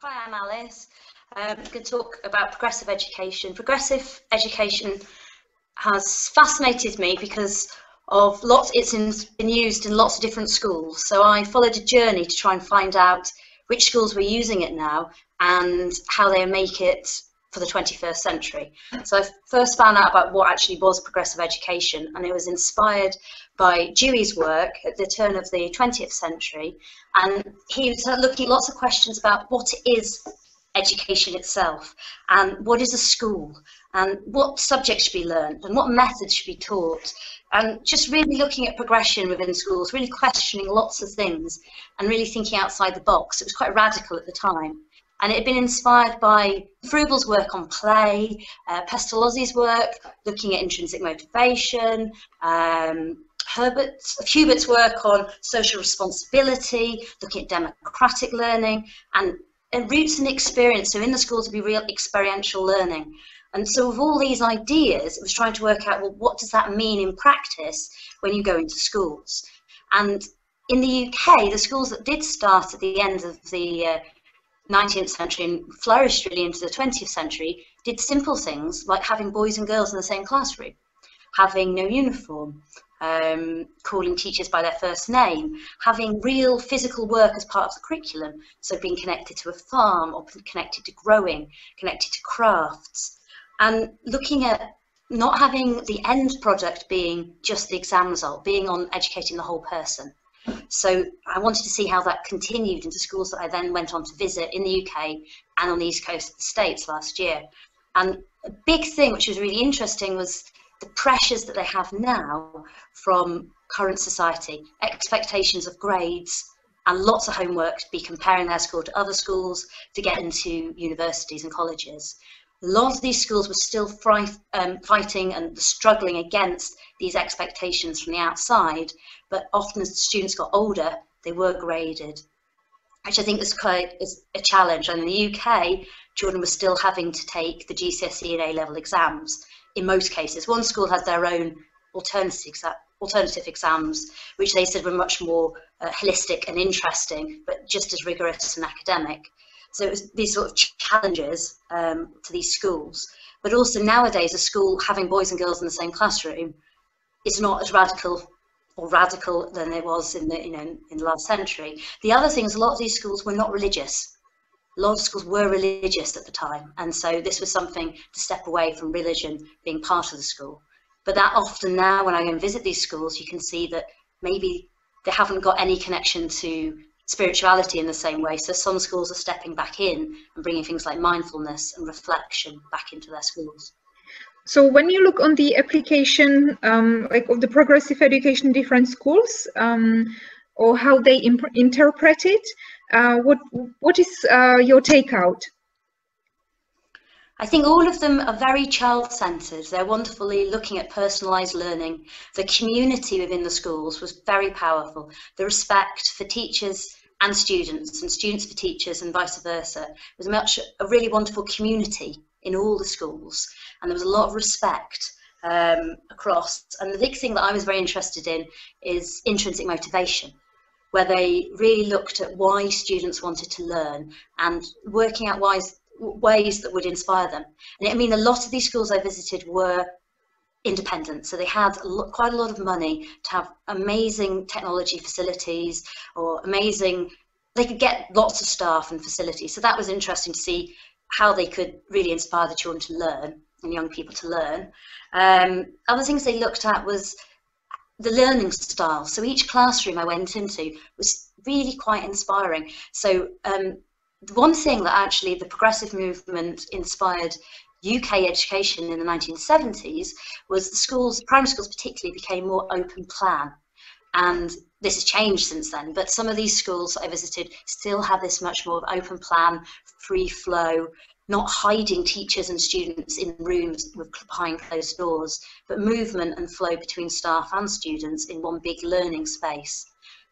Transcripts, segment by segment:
Hi, I'm Alice. I'm going to talk about progressive education. Progressive education has fascinated me because of been used in lots of different schools. So I followed a journey to try and find out which schools were using it now and how they make it for the 21st century. So I first found out about what actually was progressive education, and it was inspired by Dewey's work at the turn of the 20th century, and he was looking at lots of questions about what is education itself, and what is a school, and what subjects should be learned, and what methods should be taught, and just really looking at progression within schools, really questioning lots of things, and really thinking outside the box. It was quite radical at the time. And it had been inspired by Frugal's work on play, Pestalozzi's work looking at intrinsic motivation, Hubert's work on social responsibility, looking at democratic learning, and roots in experience. So in the schools to be real experiential learning. And so with all these ideas, it was trying to work out, well, what does that mean in practice when you go into schools? And in the UK, the schools that did start at the end of the 19th century and flourished really into the 20th century did simple things like having boys and girls in the same classroom, having no uniform, calling teachers by their first name, having real physical work as part of the curriculum, so being connected to a farm or connected to growing, connected to crafts, and looking at not having the end product being just the exam result, being on educating the whole person. So I wanted to see how that continued into schools that I then went on to visit in the UK and on the East Coast of the States last year. And a big thing which was really interesting was the pressures that they have now from current society, expectations of grades and lots of homework to be comparing their school to other schools to get into universities and colleges. A lot of these schools were still fighting and struggling against these expectations from the outside, but often as the students got older, they were graded, which I think is a challenge. And in the UK, children were still having to take the GCSE and A-level exams in most cases. One school had their own alternative exams, which they said were much more holistic and interesting, but just as rigorous and academic. So it was these sort of challenges to these schools. But also nowadays, a school having boys and girls in the same classroom is not as radical than it was in the last century. The other thing is a lot of these schools were not religious. A lot of schools were religious at the time, and so this was something to step away from religion being part of the school. But that often now, when I go and visit these schools, you can see that maybe they haven't got any connection to spirituality in the same way. So some schools are stepping back in and bringing things like mindfulness and reflection back into their schools. So when you look on the application like of the progressive education in different schools, or how they interpret it, what is your takeout? I think all of them are very child-centred. They're wonderfully looking at personalised learning. The community within the schools was very powerful. The respect for teachers and students for teachers and vice versa. It was a really wonderful community in all the schools, and there was a lot of respect across. And the big thing that I was very interested in is intrinsic motivation, where they really looked at why students wanted to learn and working out ways that would inspire them. And I mean, a lot of these schools I visited were independent, so they had quite a lot of money to have amazing technology facilities, or they could get lots of staff and facilities. So that was interesting to see how they could really inspire the children to learn and young people to learn. Other things they looked at was the learning style. So each classroom I went into was really quite inspiring. So the one thing that actually the progressive movement inspired UK education in the 1970s was the schools, primary schools particularly, became more open plan. And this has changed since then, but some of these schools I visited still have this much more of open plan, free flow, not hiding teachers and students in rooms behind closed doors, but movement and flow between staff and students in one big learning space.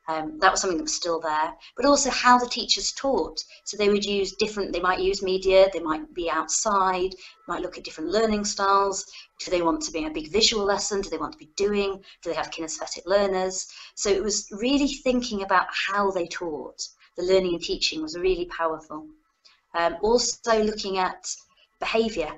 That was something that was still there, but also how the teachers taught. So they would use they might use media, they might be outside, might look at different learning styles. Do they want to be a big visual lesson? Do they want to be doing? Do they have kinesthetic learners? So it was really thinking about how they taught. The learning and teaching was really powerful. Also looking at behaviour.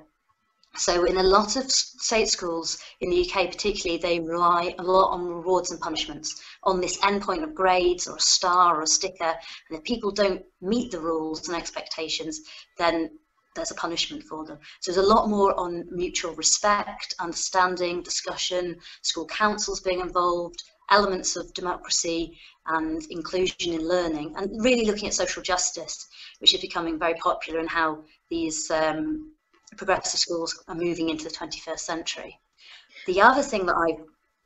So in a lot of state schools in the UK particularly, they rely a lot on rewards and punishments, on this endpoint of grades or a star or a sticker, and if people don't meet the rules and expectations, then there's a punishment for them. So there's a lot more on mutual respect, understanding, discussion, school councils being involved, elements of democracy and inclusion in learning, and really looking at social justice, which is becoming very popular in how these progressive schools are moving into the 21st century. The other thing that I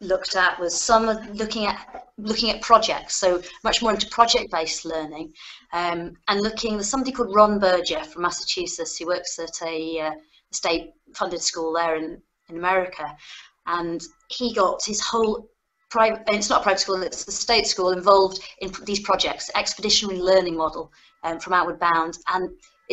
looked at was looking at projects, so much more into project-based learning, and there's somebody called Ron Berger from Massachusetts who works at a state-funded school there in America, and he got his whole it's not a private school, it's the state school involved in these projects, expeditionary learning model from Outward Bound, and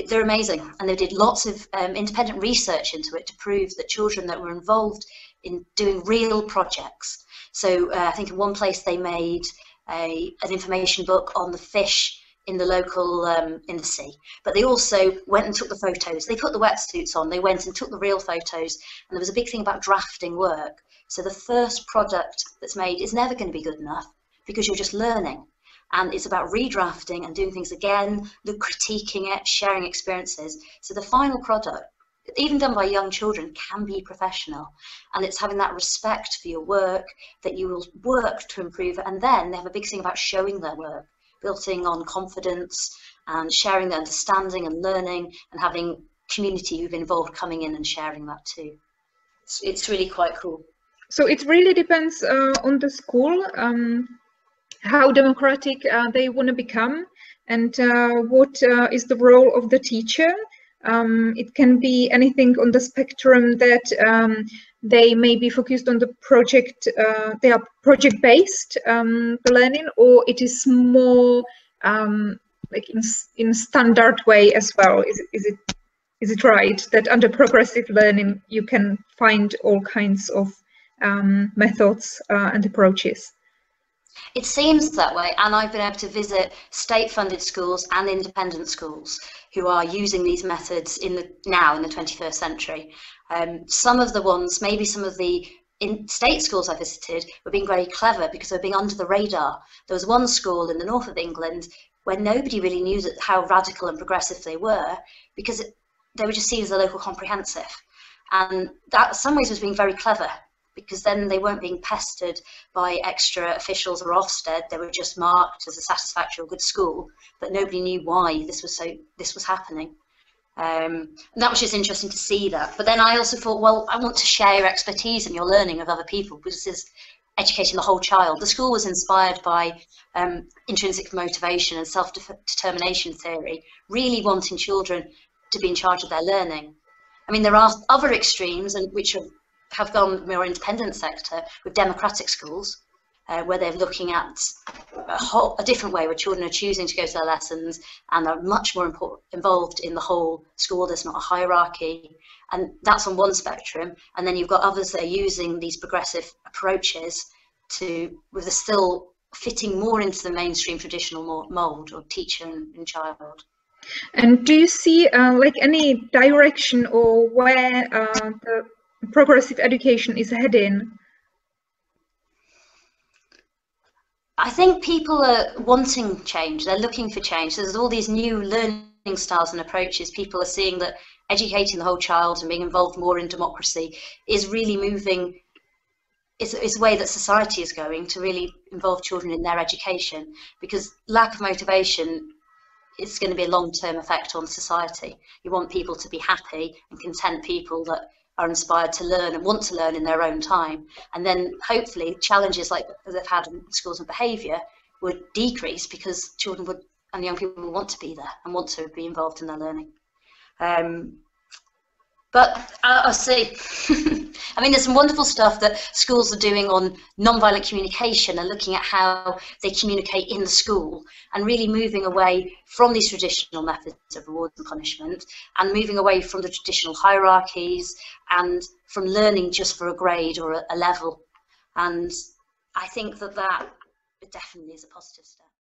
they're amazing, and they did lots of independent research into it to prove that children that were involved in doing real projects. So I think in one place they made an information book on the fish in the local in the sea, but they also went and took the photos. They put the wetsuits on, they went and took the real photos, and there was a big thing about drafting work. So the first product that's made is never going to be good enough because you're just learning. And it's about redrafting and doing things again, critiquing it, sharing experiences. So the final product, even done by young children, can be professional. And it's having that respect for your work, that you will work to improve it. And then they have a big thing about showing their work, building on confidence and sharing their understanding and learning, and having community who've been involved coming in and sharing that too. It's really quite cool. So it really depends on the school, how democratic they want to become, and what is the role of the teacher. It can be anything on the spectrum that they may be focused on the project, they are project-based learning, or it is more like in standard way as well. Is it right that under progressive learning you can find all kinds of methods and approaches? It seems that way, and I've been able to visit state-funded schools and independent schools who are using these methods now in the 21st century. Some of the ones, maybe some of the state schools I visited, were being very clever because they were being under the radar. There was one school in the north of England where nobody really knew how radical and progressive they were, because they were just seen as a local comprehensive. And that in some ways was being very clever, because then they weren't being pestered by extra officials or Ofsted. They were just marked as a satisfactory or good school, but nobody knew why this was happening. And that was just interesting to see that. But then I also thought, well, I want to share your expertise and your learning with other people, because this is educating the whole child. The school was inspired by intrinsic motivation and self-determination theory, really wanting children to be in charge of their learning. I mean, there are other extremes, and which have gone more independent sector with democratic schools, where they're looking at a different way, where children are choosing to go to their lessons and are much more involved in the whole school. There's not a hierarchy, and that's on one spectrum. And then you've got others that are using these progressive approaches with a still fitting more into the mainstream traditional mold of teacher and child. And do you see like any direction or where the progressive education is heading? I think people are wanting change. They're looking for change. There's all these new learning styles and approaches. People are seeing that educating the whole child and being involved more in democracy is really moving. It's a way that society is going to really involve children in their education, because lack of motivation is going to be a long-term effect on society. You want people to be happy and content people that are inspired to learn and want to learn in their own time. And then hopefully challenges like they've had in schools and behaviour would decrease, because children and young people will want to be there and want to be involved in their learning. But I'll see. I mean, there's some wonderful stuff that schools are doing on non-violent communication and looking at how they communicate in the school, and really moving away from these traditional methods of reward and punishment, and moving away from the traditional hierarchies and from learning just for a grade or a level. And I think that definitely is a positive step.